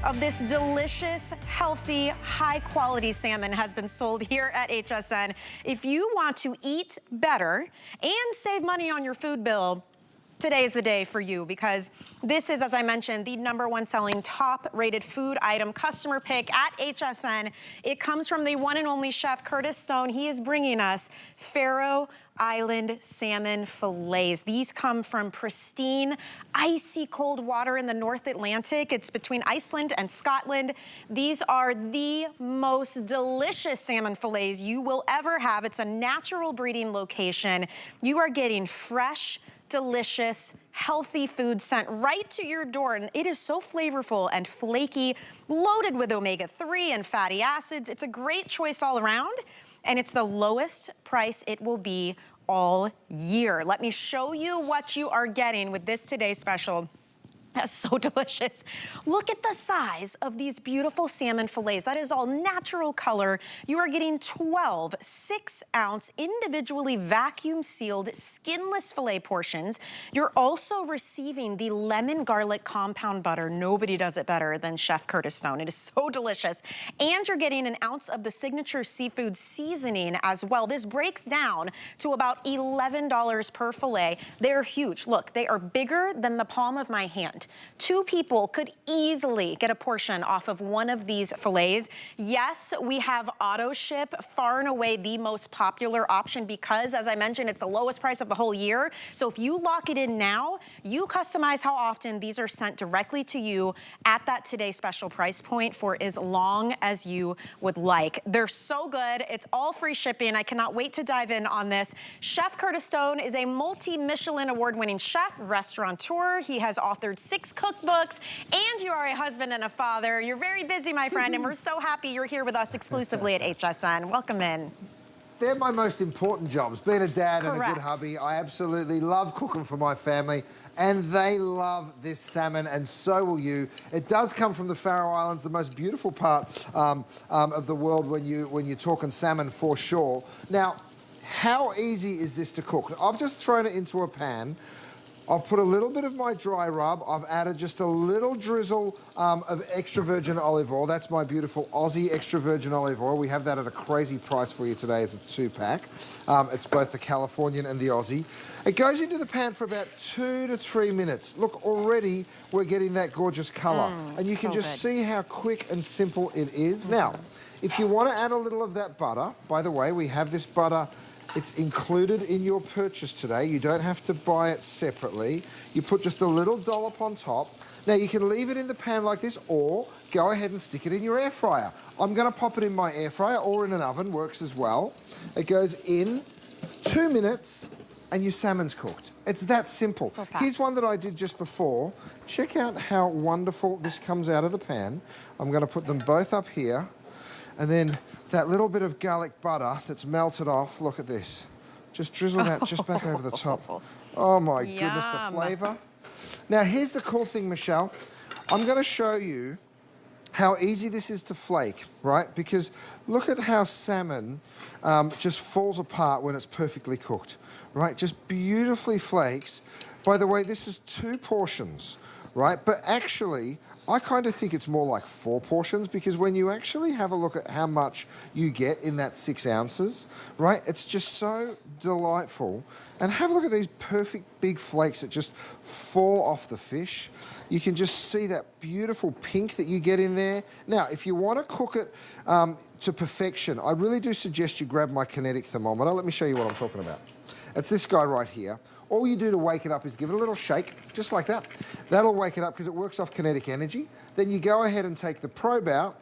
of this delicious, healthy, high-quality salmon has been sold here at HSN. If you want to eat better and save money on your food bill, today is the day for you, because this is, as I mentioned, the #1 selling top-rated food item, customer pick at HSN. It comes from the one and only chef, Curtis Stone. He is bringing us Faroe Island salmon fillets. These come from pristine, icy cold water in the North Atlantic. It's between Iceland and Scotland. These are the most delicious salmon fillets you will ever have. It's a natural breeding location. You are getting fresh, delicious, healthy food sent right to your door, and it is so flavorful and flaky, loaded with omega-3 and fatty acids. It's a great choice all around, and it's the lowest price it will be all year. Let me show you what you are getting with this today's special. That's so delicious. Look at the size of these beautiful salmon fillets. That is all natural color. You are getting 12 6-ounce individually vacuum sealed skinless fillet portions. You're also receiving the lemon garlic compound butter. Nobody does it better than Chef Curtis Stone. It is so delicious. And you're getting an ounce of the signature seafood seasoning as well. This breaks down to about $11 per fillet. They're huge. Look, they are bigger than the palm of my hand. 2 people could easily get a portion off of one of these fillets. Yes, we have auto ship, far and away the most popular option, because, as I mentioned, it's the lowest price of the whole year. So if you lock it in now, you customize how often these are sent directly to you at that today special price point for as long as you would like. They're so good. It's all free shipping. I cannot wait to dive in on this. Chef Curtis Stone is a multi-Michelin award-winning chef, restaurateur. He has authored 6 cookbooks, and you are a husband and a father. You're very busy, my friend, and we're so happy you're here with us exclusively at HSN. Welcome in. They're my most important jobs. Being a dad and a Correct. good hubby, I absolutely love cooking for my family, and they love this salmon, and so will you. It does come from the Faroe Islands, the most beautiful part of the world when you're talking salmon, for sure. Now, how easy is this to cook? I've just thrown it into a pan. I've put a little bit of my dry rub. I've added just a little drizzle of extra virgin olive oil. That's my beautiful Aussie extra virgin olive oil. We have that at a crazy price for you today as a 2-pack. It's both the Californian and the Aussie. It goes into the pan for about 2 to 3 minutes. Look, already we're getting that gorgeous color. And you can just see how quick and simple it is. Now, if you want to add a little of that butter, by the way, we have this butter. It's included in your purchase today. You don't have to buy it separately. You put just a little dollop on top. Now, you can leave it in the pan like this, or go ahead and stick it in your air fryer. I'm going to pop it in my air fryer, or in an oven, works as well. It goes in 2 minutes, and your salmon's cooked. It's that simple. So fast. Here's one that I did just before. Check out how wonderful this comes out of the pan. I'm going to put them both up here. And then that little bit of garlic butter that's melted off, look at this. Just drizzle that just back over the top. Oh my goodness, the flavor. Now here's the cool thing, Michelle. I'm gonna show you how easy this is to flake, right? Because look at how salmon just falls apart when it's perfectly cooked, right? Just beautifully flakes. By the way, this is 2 portions, right? But actually, I kind of think it's more like 4 portions, because when you actually have a look at how much you get in that 6 ounces, right, it's just so delightful. And have a look at these perfect big flakes that just fall off the fish. You can just see that beautiful pink that you get in there. Now, if you want to cook it to perfection, I really do suggest you grab my kinetic thermometer. Let me show you what I'm talking about. It's this guy right here. All you do to wake it up is give it a little shake, just like that. That'll wake it up because it works off kinetic energy. Then you go ahead and take the probe out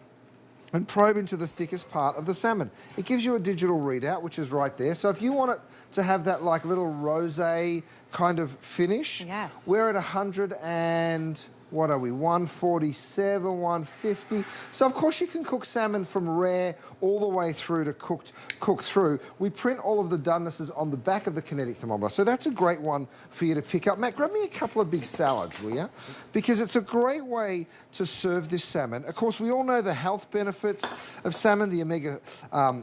and probe into the thickest part of the salmon. It gives you a digital readout, which is right there. So if you want it to have that like little rosé kind of finish, yes, we're at 100 and... what are we, 147, 150. So of course you can cook salmon from rare all the way through to cook through. We print all of the donenesses on the back of the kinetic thermometer. So that's a great one for you to pick up. Matt, grab me a couple of big salads, will you? Because it's a great way to serve this salmon. Of course, we all know the health benefits of salmon, the omega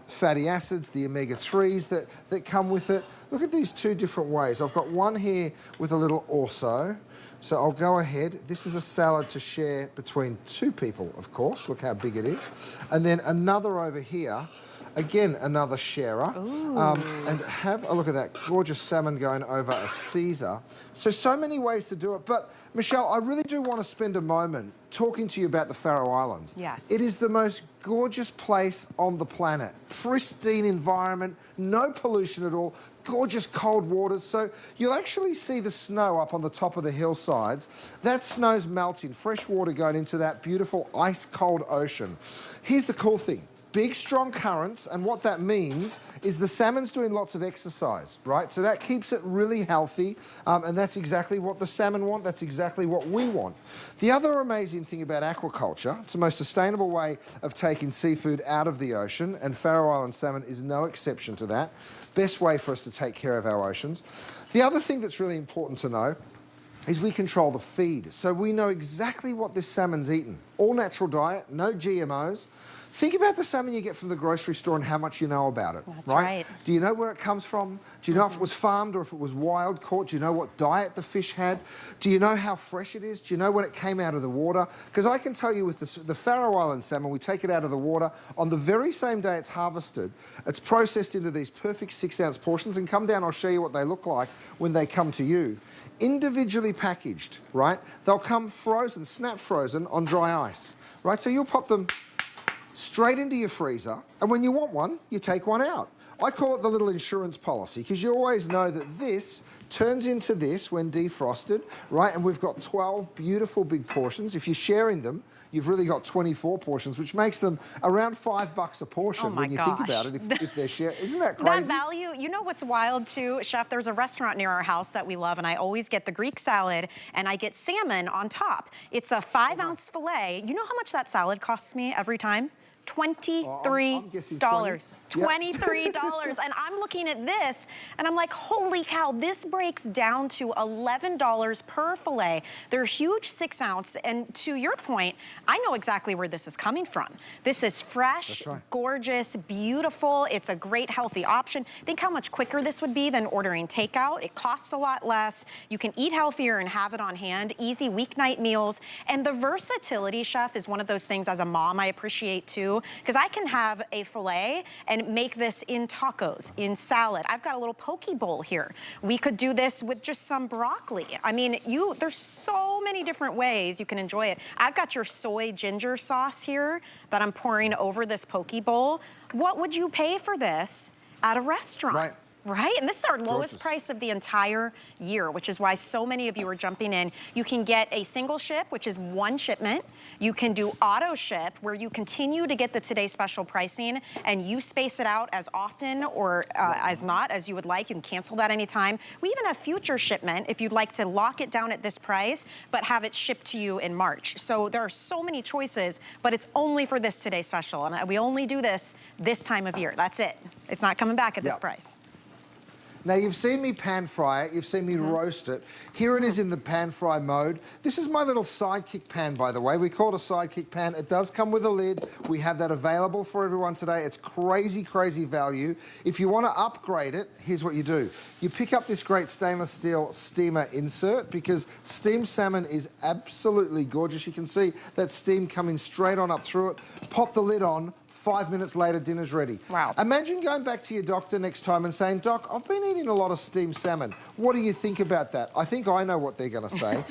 fatty acids, the omega-3s that come with it. Look at these 2 different ways. I've got one here with a little orso. So I'll go ahead. This is a salad to share between 2 people, of course. Look how big it is. And then another over here. Again, another sharer. And have a look at that gorgeous salmon going over a Caesar. So many ways to do it. But, Michelle, I really do want to spend a moment talking to you about the Faroe Islands. Yes. It is the most gorgeous place on the planet. Pristine environment, no pollution at all, gorgeous cold waters. So you'll actually see the snow up on the top of the hillsides. That snow's melting, fresh water going into that beautiful ice-cold ocean. Here's the cool thing. Big, strong currents, and what that means is the salmon's doing lots of exercise, right? So that keeps it really healthy, and that's exactly what the salmon want. That's exactly what we want. The other amazing thing about aquaculture, it's the most sustainable way of taking seafood out of the ocean, and Faroe Island salmon is no exception to that. Best way for us to take care of our oceans. The other thing that's really important to know is we control the feed. So we know exactly what this salmon's eaten. All natural diet, no GMOs. Think about the salmon you get from the grocery store and how much you know about it. That's right. Do you know where it comes from? Do you know if it was farmed or if it was wild caught? Do you know what diet the fish had? Do you know how fresh it is? Do you know when it came out of the water? Because I can tell you with the Faroe Island salmon, we take it out of the water. On the very same day it's harvested, it's processed into these perfect 6-ounce portions. And come down, I'll show you what they look like when they come to you. Individually packaged, right? They'll come frozen, snap frozen on dry ice, right? So you'll pop them straight into your freezer, and when you want one, you take one out. I call it the little insurance policy, because you always know that this turns into this when defrosted, right? And we've got 12 beautiful big portions. If you're sharing them, you've really got 24 portions, which makes them around $5 a portion when you think about it, if they're shared. Isn't that crazy? That value, you know what's wild too, Chef? There's a restaurant near our house that we love, and I always get the Greek salad, and I get salmon on top. It's a 5-ounce filet. You know how much that salad costs me every time? $23. $23. And I'm looking at this and I'm like, holy cow, this breaks down to $11 per filet. They're huge 6-ounce. And to your point, I know exactly where this is coming from. This is fresh, gorgeous, beautiful. It's a great healthy option. Think how much quicker this would be than ordering takeout. It costs a lot less. You can eat healthier and have it on hand. Easy weeknight meals. And the versatility, Chef, is one of those things as a mom I appreciate too. Because I can have a filet and make this in tacos, in salad. I've got a little poke bowl here. We could do this with just some broccoli. I mean, there's so many different ways you can enjoy it. I've got your soy ginger sauce here that I'm pouring over this poke bowl. What would you pay for this at a restaurant? Right. Right? And this is our lowest price of the entire year, which is why so many of you are jumping in. You can get a single ship, which is 1 shipment. You can do auto ship, where you continue to get the Today Special pricing, and you space it out as often or as not as you would like. You can cancel that anytime. We even have future shipment if you'd like to lock it down at this price, but have it shipped to you in March. So there are so many choices, but it's only for this Today Special. And we only do this time of year. That's it. It's not coming back at this price. Now, you've seen me pan fry it, you've seen me roast it. Here it is in the pan fry mode. This is my little sidekick pan, by the way. We call it a sidekick pan. It does come with a lid. We have that available for everyone today. It's crazy, crazy value. If you want to upgrade it, here's what you do. You pick up this great stainless steel steamer insert, because steamed salmon is absolutely gorgeous. You can see that steam coming straight on up through it. Pop the lid on. 5 minutes later, dinner's ready. Wow. Imagine going back to your doctor next time and saying, Doc, I've been eating a lot of steamed salmon. What do you think about that? I think I know what they're going to say.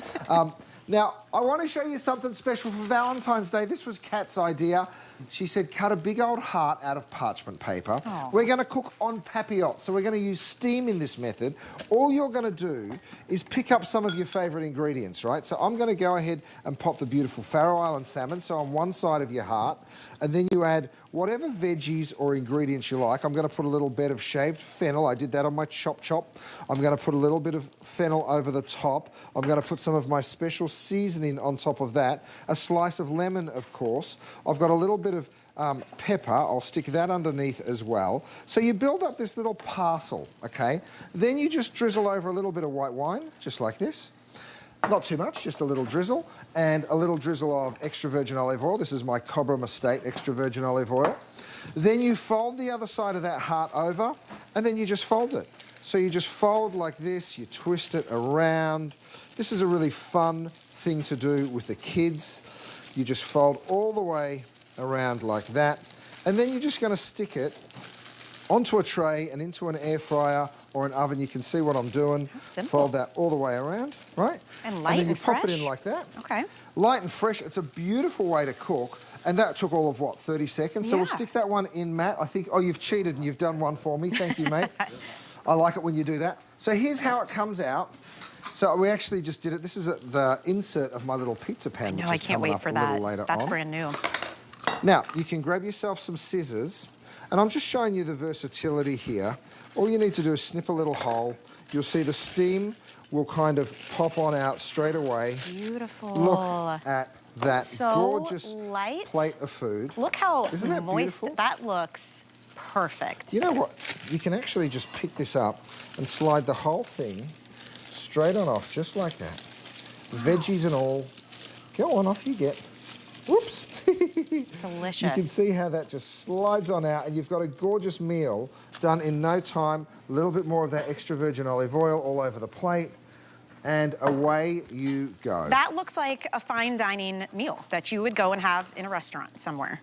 Now, I want to show you something special for Valentine's Day. This was Kat's idea. She said, cut a big old heart out of parchment paper. Oh. We're going to cook on papillote, so we're going to use steam in this method. All you're going to do is pick up some of your favourite ingredients, right? So I'm going to go ahead and pop the beautiful Faroe Island salmon, so on one side of your heart, and then you add whatever veggies or ingredients you like. I'm going to put a little bit of shaved fennel. I did that on my chop. I'm going to put a little bit of fennel over the top. I'm going to put some of my special seasoning on top of that. A slice of lemon, of course. I've got a little bit of pepper. I'll stick that underneath as well. So you build up this little parcel, okay? Then you just drizzle over a little bit of white wine, just like this. Not too much, just a little drizzle, and a little drizzle of extra virgin olive oil. This is my Cobram Estate extra virgin olive oil. Then you fold the other side of that heart over, and then you just fold it. So you just fold like this, you twist it around. This is a really fun thing to do with the kids. You just fold all the way around like that. And then you're just going to stick it onto a tray and into an air fryer or an oven. You can see what I'm doing. Simple. Fold that all the way around, right? And light and then you fresh. pop it in like that. Okay. Light and fresh. It's a beautiful way to cook. And that took all of, what, 30 seconds? So we'll stick that one in, Matt. I think, oh, you've cheated and you've done one for me. Thank you, mate. I like it when you do that. So here's how it comes out. So we actually just did it. This is the insert of my little pizza pan. I know, I can't wait for that. That's brand new. Now, you can grab yourself some scissors, and I'm just showing you the versatility here. All you need to do is snip a little hole. You'll see the steam will kind of pop on out straight away. Beautiful. Look at that gorgeous light plate of food. Look how Isn't that moist beautiful? that looks. Perfect. You know what? You can actually just pick this up and slide the whole thing straight on off, just like that. Veggies and all. Go on, off you get. Whoops. Delicious. You can see how that just slides on out, and you've got a gorgeous meal done in no time. A little bit more of that extra virgin olive oil all over the plate, and away you go. That looks like a fine dining meal that you would go and have in a restaurant somewhere.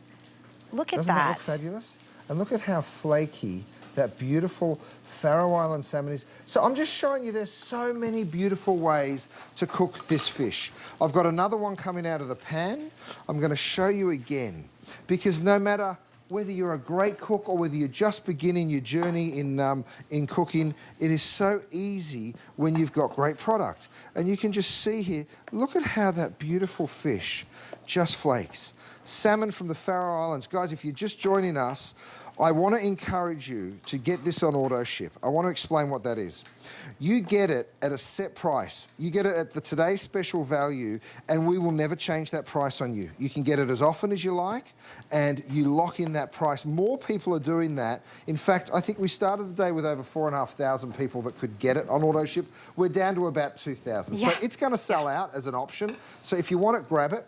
Look at Doesn't that look fabulous? And look at how flaky that beautiful Faroe Island salmon is. So I'm just showing you there's so many beautiful ways to cook this fish. I've got another one coming out of the pan. I'm going to show you again, because no matter whether you're a great cook or whether you're just beginning your journey in cooking, it is so easy when you've got great product. And you can just see here, look at how that beautiful fish just flakes. Salmon from the Faroe Islands. Guys, if you're just joining us, I want to encourage you to get this on auto ship. I want to explain what that is. You get it at a set price. You get it at the Today Special value, and we will never change that price on you. You can get it as often as you like, and you lock in that price. More people are doing that. In fact, I think we started the day with over 4,500 people that could get it on auto ship. We're down to about 2,000. Yeah. So it's going to sell out as an option. So if you want it, grab it.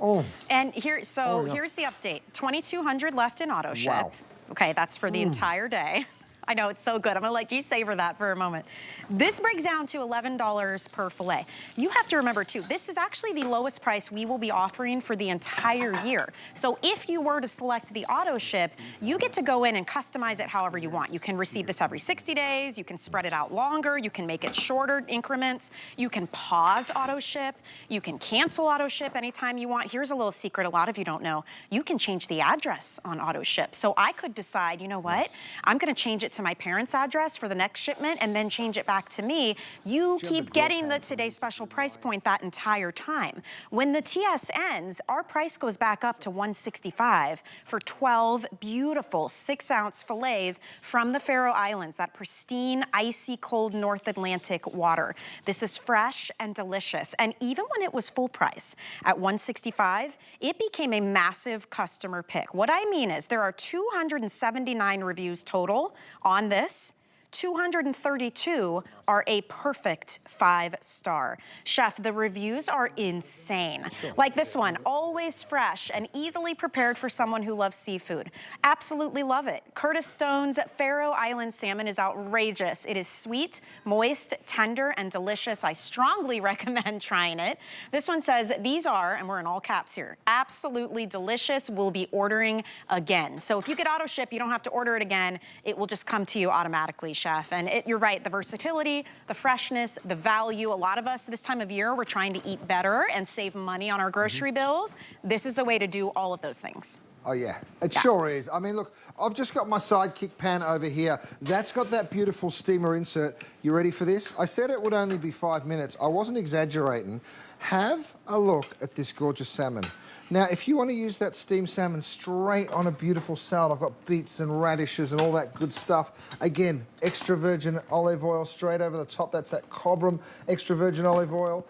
Oh. And here's the update. 2,200 left in auto ship. Wow. Okay, that's for the entire day. I know, it's so good. I'm gonna let you savor that for a moment. This breaks down to $11 per fillet. You have to remember too, this is actually the lowest price we will be offering for the entire year. So if you were to select the auto ship, you get to go in and customize it however you want. You can receive this every 60 days, you can spread it out longer, you can make it shorter increments, you can pause auto ship, you can cancel auto ship anytime you want. Here's a little secret a lot of you don't know. You can change the address on auto ship. So I could decide, you know what, I'm gonna change it to my parents' address for the next shipment and then change it back to me. You keep getting the Today Special price point that entire time. When the TS ends, our price goes back up to $165 for 12 beautiful 6-ounce fillets from the Faroe Islands, that pristine, icy cold North Atlantic water. This is fresh and delicious. And even when it was full price at $165, it became a massive customer pick. What I mean is there are 279 reviews total on this. 232 are a perfect 5-star. Chef, the reviews are insane. Like this one, always fresh and easily prepared for someone who loves seafood. Absolutely love it. Curtis Stone's Faroe Island salmon is outrageous. It is sweet, moist, tender, and delicious. I strongly recommend trying it. This one says, these are, and we're in all caps here, absolutely delicious. We'll be ordering again. So if you get auto ship, you don't have to order it again. It will just come to you automatically, Chef. And you're right, the versatility, the freshness, the value. A lot of us this time of year, we're trying to eat better and save money on our grocery bills. This is the way to do all of those things. Oh yeah, it sure is. I mean, look, I've just got my sidekick pan over here. That's got that beautiful steamer insert. You ready for this? I said it would only be 5 minutes. I wasn't exaggerating. Have a look at this gorgeous salmon. Now, if you want to use that steamed salmon straight on a beautiful salad, I've got beets and radishes and all that good stuff. Again, extra virgin olive oil straight over the top. That's that Cobram extra virgin olive oil.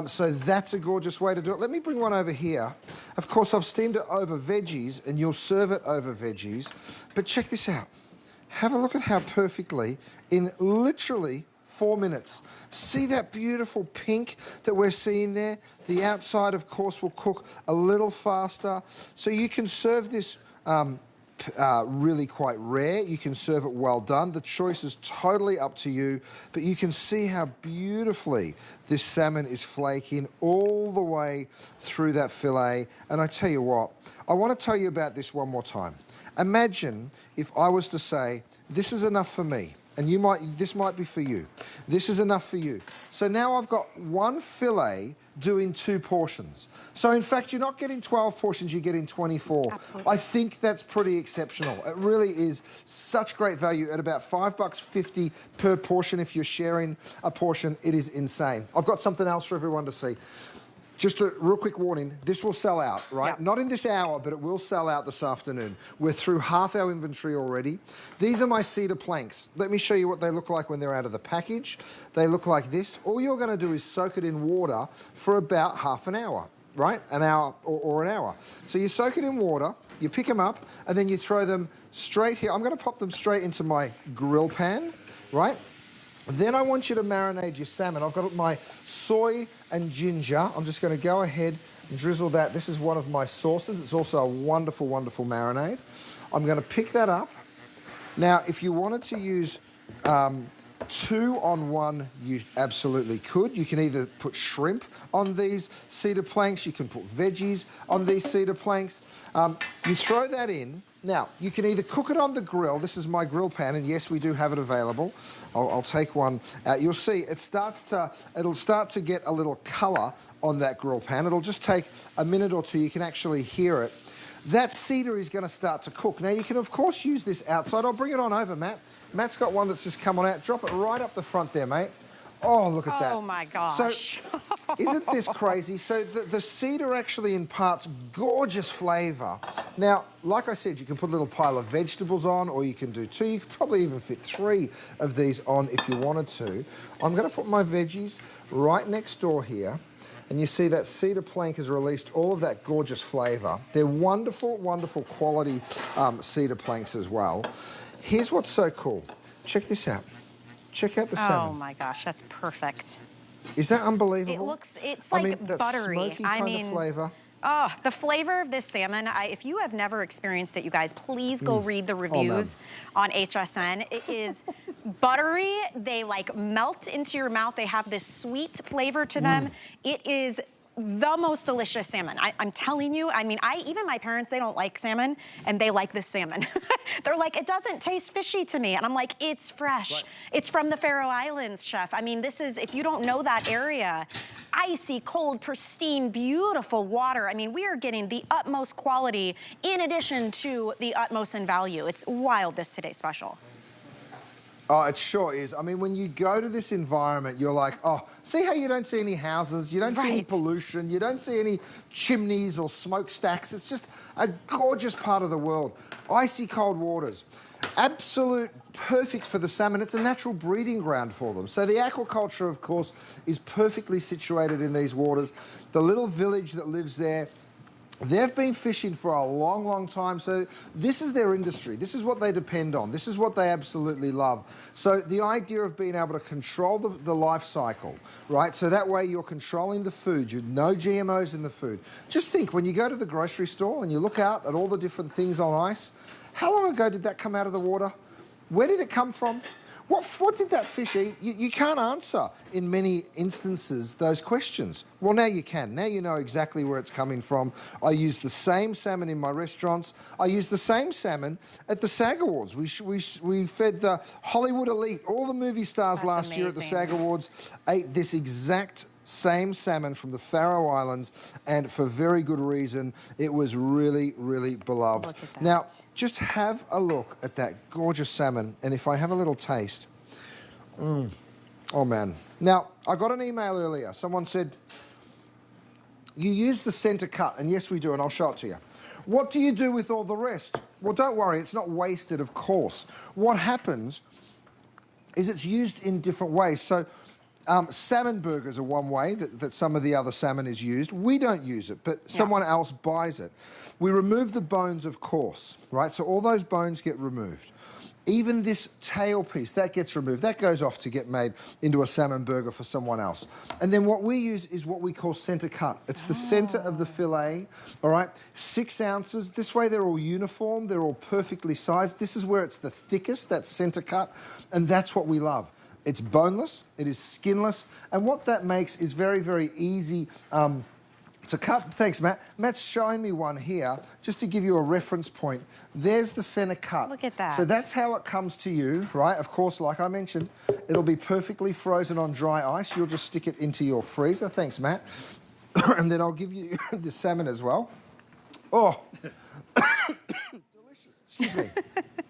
So that's a gorgeous way to do it. Let me bring one over here. Of course, I've steamed it over veggies, and you'll serve it over veggies. But check this out. Have a look at how perfectly, in literally 4 minutes. See that beautiful pink that we're seeing there? The outside, of course, will cook a little faster. So you can serve this really quite rare. You can serve it well done. The choice is totally up to you, but you can see how beautifully this salmon is flaking all the way through that fillet. And I tell you what, I want to tell you about this one more time. Imagine if I was to say, this is enough for me. And this might be for you. This is enough for you. So now I've got one fillet doing 2 portions. So in fact, you're not getting 12 portions, you're getting 24. Absolutely. I think that's pretty exceptional. It really is such great value at about $5.50 per portion. If you're sharing a portion, it is insane. I've got something else for everyone to see. Just a real quick warning, this will sell out, right? Yep. Not in this hour, but it will sell out this afternoon. We're through half our inventory already. These are my cedar planks. Let me show you what they look like when they're out of the package. They look like this. All you're gonna do is soak it in water for about half an hour, right? An hour or an hour. So you soak it in water, you pick them up, and then you throw them straight here. I'm gonna pop them straight into my grill pan, right? Then I want you to marinate your salmon. I've got my soy and ginger. I'm just going to go ahead and drizzle that. This is one of my sauces. It's also a wonderful, wonderful marinade. I'm going to pick that up. Now, if you wanted to use 2 on 1, you absolutely could. You can either put shrimp on these cedar planks. You can put veggies on these cedar planks. You throw that in. Now, you can either cook it on the grill. This is my grill pan, and yes, we do have it available. I'll take one out. You'll see it'll start to get a little colour on that grill pan. It'll just take a minute or two. You can actually hear it. That cedar is going to start to cook. Now, you can, of course, use this outside. I'll bring it on over, Matt. Matt's got one that's just come on out. Drop it right up the front there, mate. Oh, look at that. Oh, my gosh. So, isn't this crazy? So the cedar actually imparts gorgeous flavour. Now, like I said, you can put a little pile of vegetables on, or you can do 2. You could probably even fit 3 of these on if you wanted to. I'm going to put my veggies right next door here. And you see that cedar plank has released all of that gorgeous flavour. They're wonderful, wonderful quality cedar planks as well. Here's what's so cool. Check this out. Check out the salmon. Oh my gosh, that's perfect. Is that unbelievable? It's like that buttery. Smoky kind of flavour. Oh, the flavor of this salmon, if you have never experienced it, you guys, please go read the reviews on HSN. It is buttery. They like melt into your mouth. They have this sweet flavor to them. It is the most delicious salmon. I'm telling you, I mean, even my parents, they don't like salmon, and they like this salmon. They're like, it doesn't taste fishy to me. And I'm like, it's fresh. Right. It's from the Faroe Islands, chef. I mean, this is, if you don't know that area, icy, cold, pristine, beautiful water. I mean, we are getting the utmost quality in addition to the utmost in value. It's wild, this today's special. Oh, it sure is. I mean, when you go to this environment, you're like, oh, see how you don't see any houses, you don't see any pollution, you don't see any chimneys or smokestacks. It's just a gorgeous part of the world. Icy cold waters. Absolute perfect for the salmon. It's a natural breeding ground for them. So the aquaculture, of course, is perfectly situated in these waters. The little village that lives there, they've been fishing for a long, long time, so this is their industry. This is what they depend on. This is what they absolutely love. So the idea of being able to control the life cycle, right? So that way you're controlling the food. You no GMOs in the food. Just think, when you go to the grocery store and you look out at all the different things on ice, how long ago did that come out of the water? Where did it come from? What did that fish eat? You can't answer, in many instances, those questions. Well, now you can. Now you know exactly where it's coming from. I use the same salmon in my restaurants. I use the same salmon at the SAG Awards. We fed the Hollywood elite. All the movie stars last year at the SAG Awards ate this exact same salmon from the Faroe Islands, and for very good reason. It was really, really beloved. Look at that. Now, just have a look at that gorgeous salmon, and if I have a little taste, oh man. Now, I got an email earlier. Someone said, you use the center cut, and yes, we do, and I'll show it to you. What do you do with all the rest? Well, don't worry, it's not wasted, of course. What happens is it's used in different ways. So, salmon burgers are one way that some of the other salmon is used. We don't use it, but someone else buys it. We remove the bones, of course, right? So all those bones get removed. Even this tail piece, that gets removed. That goes off to get made into a salmon burger for someone else. And then what we use is what we call center cut. It's the center of the fillet, all right? 6 ounces. This way they're all uniform. They're all perfectly sized. This is where it's the thickest, that center cut, and that's what we love. It's boneless, it is skinless, and what that makes is very, very easy to cut. Thanks, Matt. Matt's showing me one here, just to give you a reference point. There's the center cut. Look at that. So that's how it comes to you, right? Of course, like I mentioned, it'll be perfectly frozen on dry ice. You'll just stick it into your freezer. Thanks, Matt. And then I'll give you the salmon as well. Oh, delicious. Excuse me.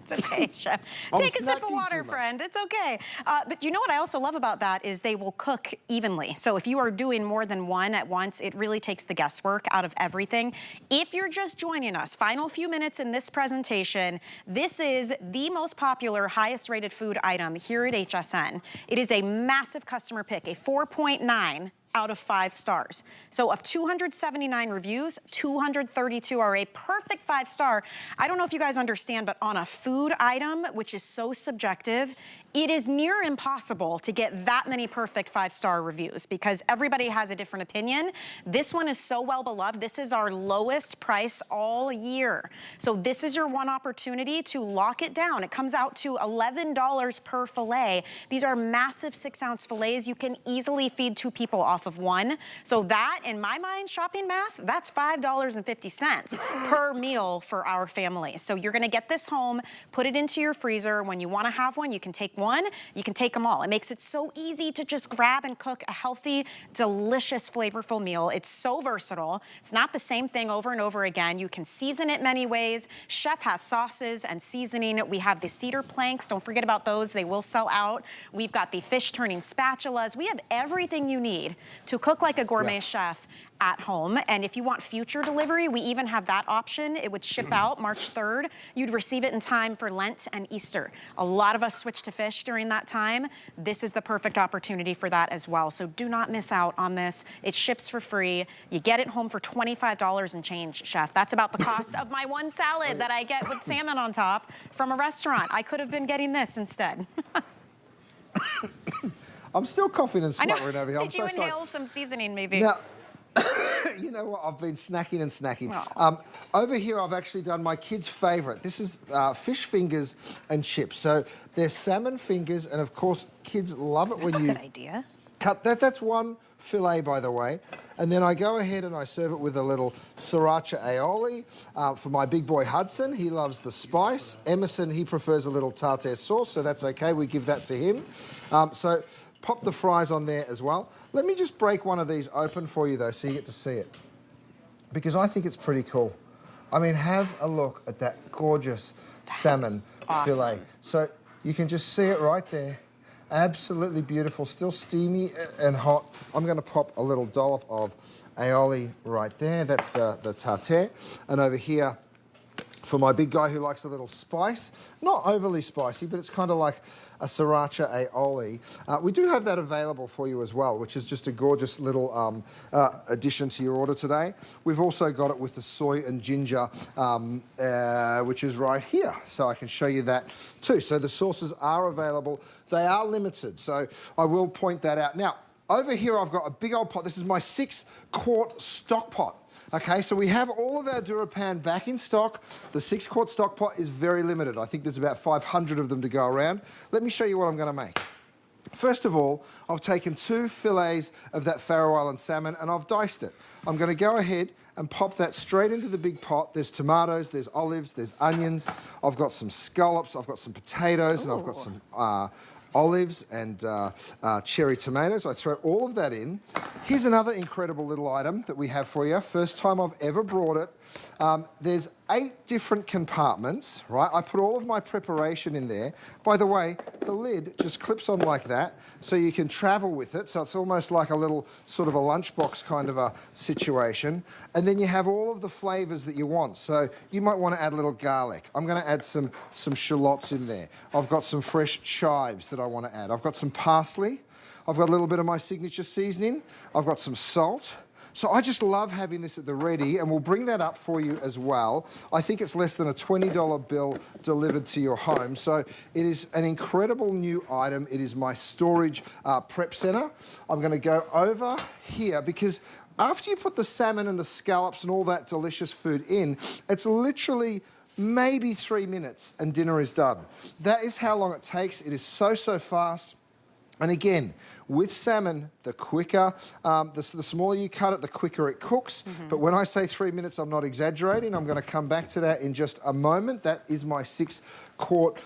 It's okay, Chef. Take a sip of water, friend. It's okay. But you know what I also love about that is they will cook evenly. So if you are doing more than one at once, it really takes the guesswork out of everything. If you're just joining us, final few minutes in this presentation, this is the most popular, highest rated food item here at HSN. It is a massive customer pick, a 4.9 out of 5 stars. So of 279 reviews, 232 are a perfect 5-star. I don't know if you guys understand, but on a food item, which is so subjective, it is near impossible to get that many perfect 5-star reviews because everybody has a different opinion. This one is so well beloved. This is our lowest price all year. So this is your one opportunity to lock it down. It comes out to $11 per fillet. These are massive 6-ounce fillets. You can easily feed 2 people off of one. So that, in my mind, shopping math, that's $5.50 per meal for our family. So you're gonna get this home, put it into your freezer. When you wanna have one, you can take one, you can take them all. It makes it so easy to just grab and cook a healthy, delicious, flavorful meal. It's so versatile. It's not the same thing over and over again. You can season it many ways. Chef has sauces and seasoning. We have the cedar planks. Don't forget about those. They will sell out. We've got the fish turning spatulas. We have everything you need to cook like a gourmet chef at home. And if you want future delivery, we even have that option. It would ship out March 3rd. You'd receive it in time for Lent and Easter. A lot of us switch to fish during that time. This is the perfect opportunity for that as well. So do not miss out on this. It ships for free. You get it home for $25 and change, Chef. That's about the cost of my one salad that I get with salmon on top from a restaurant. I could have been getting this instead. I'm still coughing and spluttering over here. Did you inhale some seasoning maybe? Now, you know what? I've been snacking and snacking. Over here, I've actually done my kids' favorite. This is fish fingers and chips. So they're salmon fingers, and of course, kids love it when you... That's a good idea. Cut that. That's one fillet, by the way. And then I go ahead and I serve it with a little sriracha aioli. For my big boy Hudson, he loves the spice. Emerson, he prefers a little tartare sauce, so that's okay. We give that to him. So pop the fries on there as well. Let me just break one of these open for you, though, so you get to see it. Because I think it's pretty cool. I mean, have a look at that gorgeous salmon fillet. So you can just see it right there. Absolutely beautiful, still steamy and hot. I'm going to pop a little dollop of aioli right there. That's the tartare. And over here, for my big guy who likes a little spice, not overly spicy, but it's kind of like a sriracha aioli. We do have that available for you as well, which is just a gorgeous little addition to your order today. We've also got it with the soy and ginger, which is right here. So I can show you that too. So the sauces are available. They are limited, so I will point that out. Now, over here I've got a big old pot. This is my 6-quart stock pot. Okay, so we have all of our DuraPan back in stock. The 6-quart stock pot is very limited. I think there's about 500 of them to go around. Let me show you what I'm going to make. First of all, I've taken 2 fillets of that Faroe Island salmon and I've diced it. I'm going to go ahead and pop that straight into the big pot. There's tomatoes, there's olives, there's onions. I've got some scallops, I've got some potatoes, and I've got some olives and cherry tomatoes. I throw all of that in. Here's another incredible little item that we have for you. First time I've ever brought it. There's 8 different compartments, right? I put all of my preparation in there. By the way, the lid just clips on like that, so you can travel with it. So it's almost like a little sort of a lunchbox kind of a situation. And then you have all of the flavors that you want. So you might want to add a little garlic. I'm going to add some shallots in there. I've got some fresh chives that I want to add. I've got some parsley. I've got a little bit of my signature seasoning. I've got some salt, So I just love having this at the ready, and we'll bring that up for you as well. I think it's less than a $20 bill delivered to your home. So it is an incredible new item. It is my storage prep center. I'm gonna go over here because after you put the salmon and the scallops and all that delicious food in, it's literally maybe 3 minutes and dinner is done. That is how long it takes. It is so fast. And again, with salmon, the quicker, the smaller you cut it, the quicker it cooks. But when I say 3 minutes, I'm not exaggerating. I'm going to come back to that in just a moment. That is my 6-quart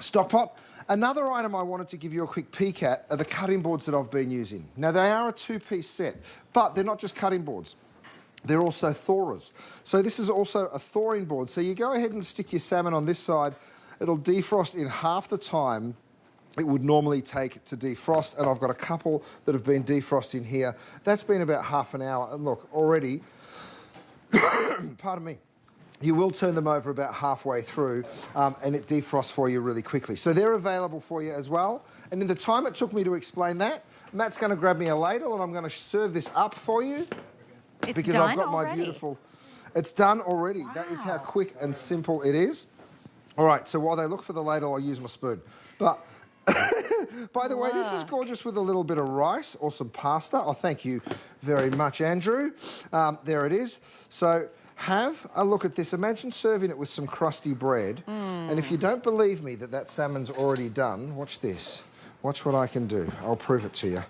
stock pot. Another item I wanted to give you a quick peek at are the cutting boards that I've been using. Now, they are a 2-piece set, but they're not just cutting boards. They're also thawers. So this is also a thawing board. So you go ahead and stick your salmon on this side. It'll defrost in half the time it would normally take to defrost, and I've got a couple that have been defrosting here. That's been about half an hour, and look, already, pardon me, you will turn them over about halfway through, and it defrosts for you really quickly. So they're available for you as well. And in the time it took me to explain that, Matt's going to grab me a ladle, and I'm going to serve this up for you. It's because done I've got my already. beautiful... It's done already. Wow. That is how quick and simple it is. All right, so while they look for the ladle, I'll use my spoon. But... By the way, this is gorgeous with a little bit of rice or some pasta. Oh, thank you very much, Andrew. There it is. So have a look at this. Imagine serving it with some crusty bread. And if you don't believe me that salmon's already done, watch this. Watch what I can do. I'll prove it to you.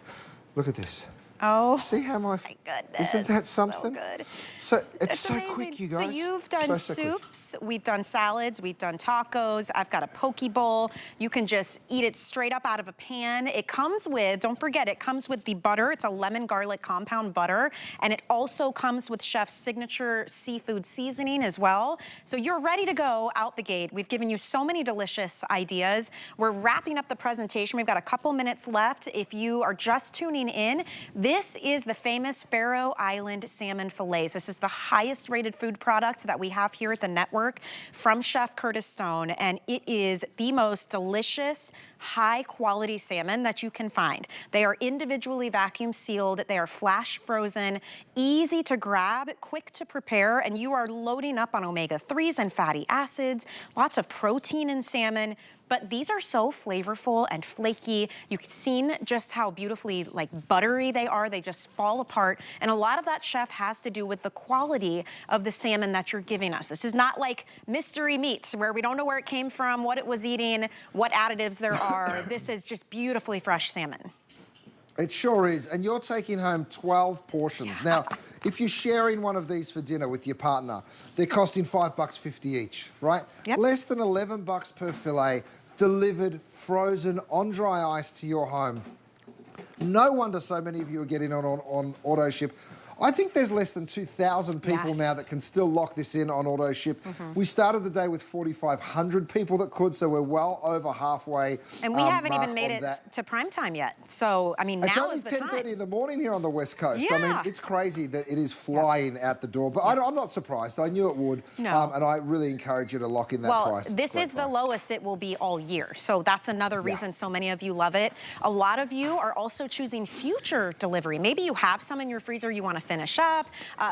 Look at this. Oh, see how my goodness. Isn't that something? So good. So it's so amazing. quick, you guys. So you've done soups, we've done salads, we've done tacos. I've got a poke bowl. You can just eat it straight up out of a pan. It comes with, don't forget, it comes with the butter. It's a lemon garlic compound butter, and it also comes with Chef's signature seafood seasoning as well. So you're ready to go out the gate. We've given you so many delicious ideas. We're wrapping up the presentation. We've got a couple minutes left. If you are just tuning in, this is the famous Faroe Island salmon fillets. This is the highest rated food product that we have here at the network from Chef Curtis Stone, and it is the most delicious, high quality salmon that you can find. They are individually vacuum sealed, they are flash frozen, easy to grab, quick to prepare, and you are loading up on omega-3s and fatty acids, lots of protein in salmon. But these are so flavorful and flaky. You've seen just how beautifully buttery they are. They just fall apart. And a lot of that, Chef, has to do with the quality of the salmon that you're giving us. This is not like mystery meats where we don't know where it came from, what it was eating, what additives there are. This is just beautifully fresh salmon. It sure is, and you're taking home 12 portions. Now, if you're sharing one of these for dinner with your partner, they're costing $5.50 each, right? Yep. Less than $11 per fillet, delivered, frozen, on dry ice to your home. No wonder so many of you are getting on auto ship. I think there's less than 2,000 people now that can still lock this in on auto ship. We started the day with 4,500 people that could, so we're well over halfway. And we haven't even made it to prime time yet. So, I mean, now is the time. It's only 10:30 in the morning here on the West Coast. Yeah. I mean, it's crazy that it is flying out the door. But I'm not surprised. I knew it would. No. And I really encourage you to lock in that price. Well, this is the lowest it will be all year. So that's another reason so many of you love it. A lot of you are also choosing future delivery. Maybe you have some in your freezer you want to finish up.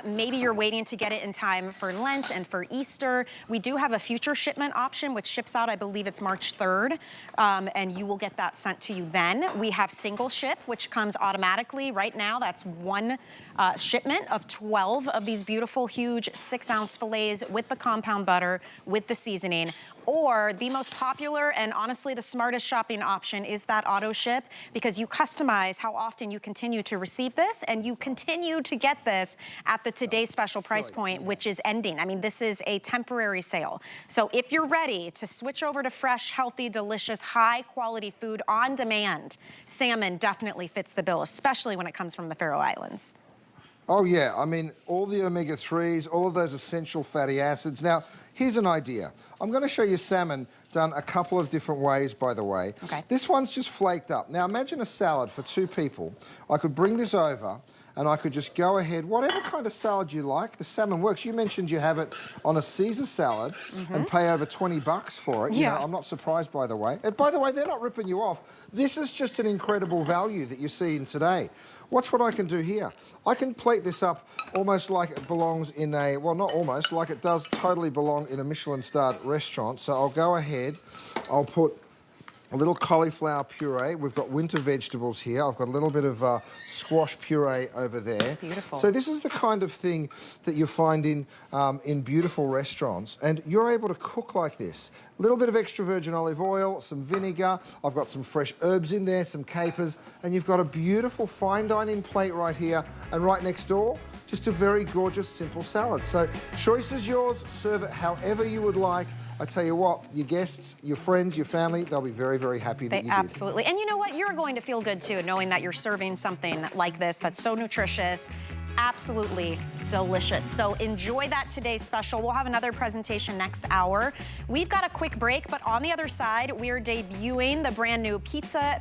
Maybe you're waiting to get it in time for Lent and for Easter. We do have a future shipment option, which ships out, I believe it's March 3rd, and you will get that sent to you then. We have single ship, which comes automatically. Right now, that's one shipment of 12 of these beautiful, huge 6-ounce fillets with the compound butter, with the seasoning. Or the most popular and honestly the smartest shopping option is that auto ship, because you customize how often you continue to receive this, and you continue to get this at the today's special price point, which is ending. I mean, this is a temporary sale. So if you're ready to switch over to fresh, healthy, delicious, high quality food on demand, salmon definitely fits the bill, especially when it comes from the Faroe Islands. Oh yeah, I mean, all the omega-3s, all of those essential fatty acids. Now, here's an idea. I'm going to show you salmon done a couple of different ways, by the way. Okay. This one's just flaked up. Now, imagine a salad for 2 people. I could bring this over, and I could just go ahead, whatever kind of salad you like, the salmon works. You mentioned you have it on a Caesar salad and pay over 20 bucks for it. You know, I'm not surprised, by the way. And by the way, they're not ripping you off. This is just an incredible value that you're seeing today. Watch what I can do here. I can plate this up almost like it belongs in a, well, not almost, like it does totally belong in a Michelin-starred restaurant. So I'll go ahead, I'll put a little cauliflower puree. We've got winter vegetables here. I've got a little bit of squash puree over there. Beautiful. So this is the kind of thing that you find in beautiful restaurants, and you're able to cook like this. A little bit of extra virgin olive oil, some vinegar. I've got some fresh herbs in there, some capers, and you've got a beautiful fine dining plate right here, and right next door, just a very gorgeous, simple salad. So choice is yours. Serve it however you would like. I tell you what, your guests, your friends, your family, they'll be very, very happy that you did. Absolutely. And you know what? You're going to feel good, too, knowing that you're serving something like this that's so nutritious, absolutely delicious. So enjoy that today's special. We'll have another presentation next hour. We've got a quick break, but on the other side, we're debuting the brand new pizza